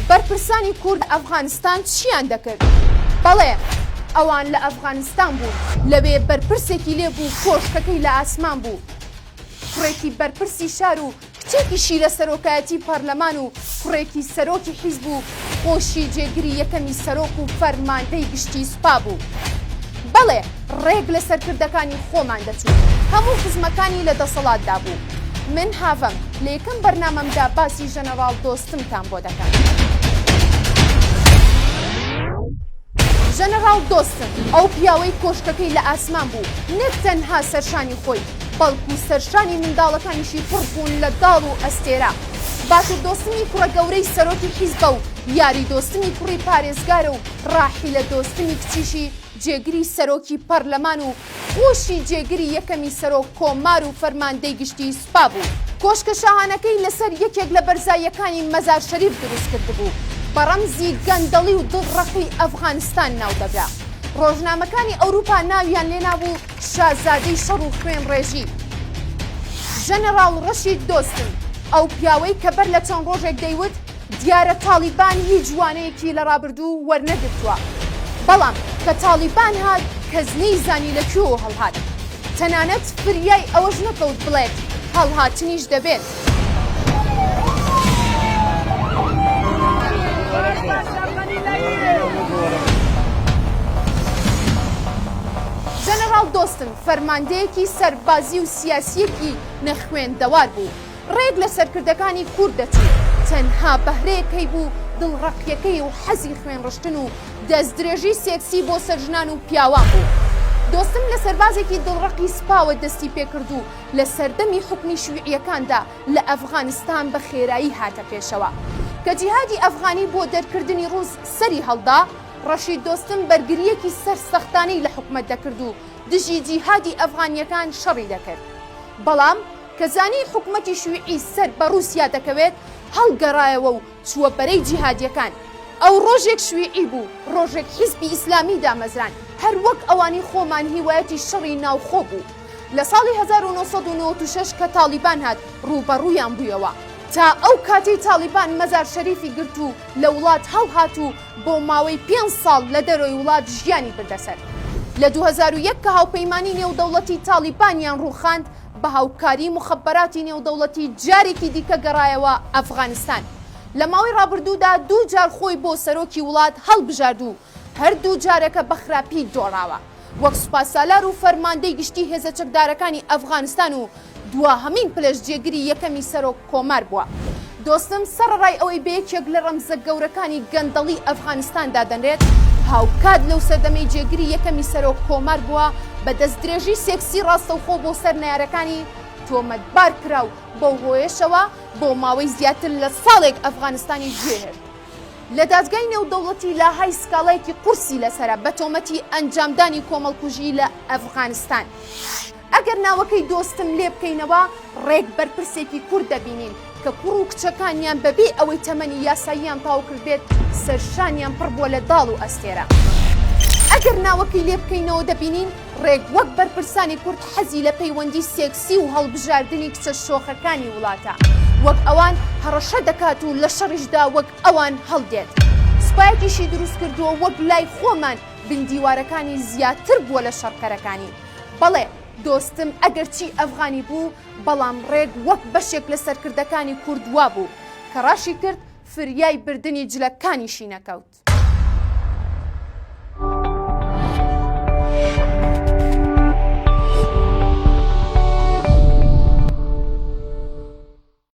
بەرپرسانی کورد ئەفغانستان چیان دەکرد؟ بەڵێ ئەوان لە ئەفغانستان بوون، لەوێ بەرپرسێکی لێبوو کۆشکەکەی لە ئاسمان بوو. کوڕێکی بەرپرسی شار و کچێکیشی لە سەرۆکایەتی پەرلەمان و کوڕێکی سەرۆکی حیزب و خۆشی جێگری یەکەمی سەرۆک و فەرماندەی گشتی سوپا بوو. بەڵێ ڕێک لە سەرکردەکانی خۆمان دەچوو، هەموو خزمەکانی لە دەسەڵاتدا بوو. من هاڤەم لە یەکەم بەرنامەمدا باسی ژەنەڕاڵ دۆستمتان بۆ دەکەم. ژەنەڕاڵ دۆستم ئەو پیاوەی کۆشکەکەی لە ئاسمان بوو، نەک تەنها سەرشانی خۆی بەڵکو سەرشانی منداڵەکانیشی پڕ بوون لە داڵ و ئەستێرە. باتر دۆستمی کوڕە گەورەی سەرۆکی حیزبە و یاری دۆستمی کوڕی پارێزگارە و ڕاحی لە دۆستمی کچیشی جێگری سەرۆکی پەرلەمان و خۆشی جێگری یەکەمی سەرۆک کۆمار و فەرماندەی گشتی سوپا بوو. کۆشکە شاهانەکەی لەسەر یەکێک لە بەرزاییەکانی مەزار شەریف دروست کرد بوو، بە ڕەمزی گەندەڵی و دڵڕەقی ئەفغانستان ناو دەبرا. ڕۆژنامەکانی ئەوروپا ناویان لێنابوو شازادەی شەڕ و خوێن ڕێژی. ژەنەڕاڵ ڕەشید دۆستم ئەو پیاوەی کە بەر لە چەند ڕۆژێک دەیوت دیارە تاڵیبان هیچ جوانەیەکی لە ڕابردوو وەرنەگرتووە، بەڵام کە تاڵیبان هات کەس نەیزانی لەکوێوە هەڵهات. تەنانەت فریای ئەوەش نەکەوت بڵێت هەڵهاتنیش دەبێت. ژەنەڕاڵ دۆستم فەرماندەیەکی سەربازی و سیاسیەکی نەخوێندەوار بوو، ڕێک لە سەرکردەکانی کورد دەچوو، تەنها بەهرەیەکەی بوو دڵڕەقیەکەی و حەزی خوێنڕشتن و دەستدرێژی سێکسی بۆ سەرژنان و پیاوان بوو. دۆستم لە سەربازێکی دڵڕەقی سپاوە دەستی پێکرد و لە سەردەمی حکمی شویعیەکاندا لە ئەفغانستان بە خێرایی هاتە پێشەوە. کە جیهادی ئەفغانی بۆ دەرکردنی ڕووس سەری هەڵدا، ڕەشید دۆستم بەرگریەکی سەرسەختانەی لە حکومەت دەکرد و دژی جیهادی ئەفغانیەکان شەڕی دەکرد. بەڵام کە زانی حکومەتی شویعی سەر بە رووسیا دەکەوێت، هەڵگەڕایەوە و چووە بەرەی جیهادیەکان. ئەو ڕۆژێک شویعی بوو، ڕۆژێک حیزبی ئیسلامی دامەزران، هەر وەک ئەوانی خۆمان هیوایەتی شەڕی ناوخۆ بوو. لە ساڵی 1996 کە تاڵیبان هات ڕوبەڕوویان بوویەوە، تا ئەو کاتی تاڵیبان مەزار شەریفی گرت و لە وڵات هەڵهات و بۆ ماوەی 5 ساڵ لە دەرەوەی وڵات ژیانی بردەسەر. لە 2001 کە هاوپەیمانی نێودەوڵەتی تاڵیبانیان ڕووخاند، بە هاوکاری مخەبەراتی نێودەوڵەتی جارێکی دیکە گەڕایەوە ئەفغانستان. لە ماوەی ڕابردوودا 2 جار خۆی بۆ سەرۆکی وڵات هەڵبژارد و هەردوو جارەکە بە خراپی دۆڕاوە، وەک سوپاسالار و فەرماندەی گشتی هێزە چەکدارەکانی ئەفغانستان و دواهەمین پلەشجێگری یەکەمی سەرۆک کۆمار بووە. دۆستم سەرڕای ئەوەی بە یەکێک لە ڕەمزە گەورەکانی گەندەڵی ئەفغانستاندا دەنرێت، هاوکات لەو سەردەمەی جێگری یەکەمی سەرۆک کۆمار بووە، بە دەستدرێژی سێکسی ڕاستەوخۆ بۆ سەر نایارەکانی تۆمەتبار کرا و بەو هۆیشەوە بۆ ماوەی زیاتر لە ساڵێک ئەفغانستانی گوێهێرد. لە دادگای نێودەوڵەتی لاهای سکاڵایەکی قورسی لەسەرە بە تۆمەتی ئەنجامدانی کۆمەڵکوژی لە ئەفغانستان. ئەگەر ناوەکەی دۆستم لێ بکەینەوە، ڕێک بەرپرسێکی کورد دەبینین کە کوڕ و کچەکانیان بەبێ ئەوەی تەمەنی یاساییان تاو کرد بێت سەرشانیان پڕ بووە لە داڵ و ئەستێرە. ئەگەر ناوەکەی لێ بکەینەوە دەبینین ڕێک وەک بەرپرسانی کورد حەزی لە پەیوەندی سێکسی و هەڵبژاردننی کچە شۆخەکانی وڵاتە، وەک ئەوان هەڕەشە دەکات و لە شەڕیشدا وەک ئەوان هەڵدێت. سوپایەکیشی دروست کردووە وەک لای خۆمان بندیوارەکانی زیاتر بووە لە شەڕکەرەکانی. بەڵێ دۆستم ئەگەرچی ئەفغانی بوو، بەڵام ڕێک وەک بەشێک لە سەرکردەکانی کوردوا بوو کە ڕاشی کرد فریای بردننی جلەکانیشی نەکەوت.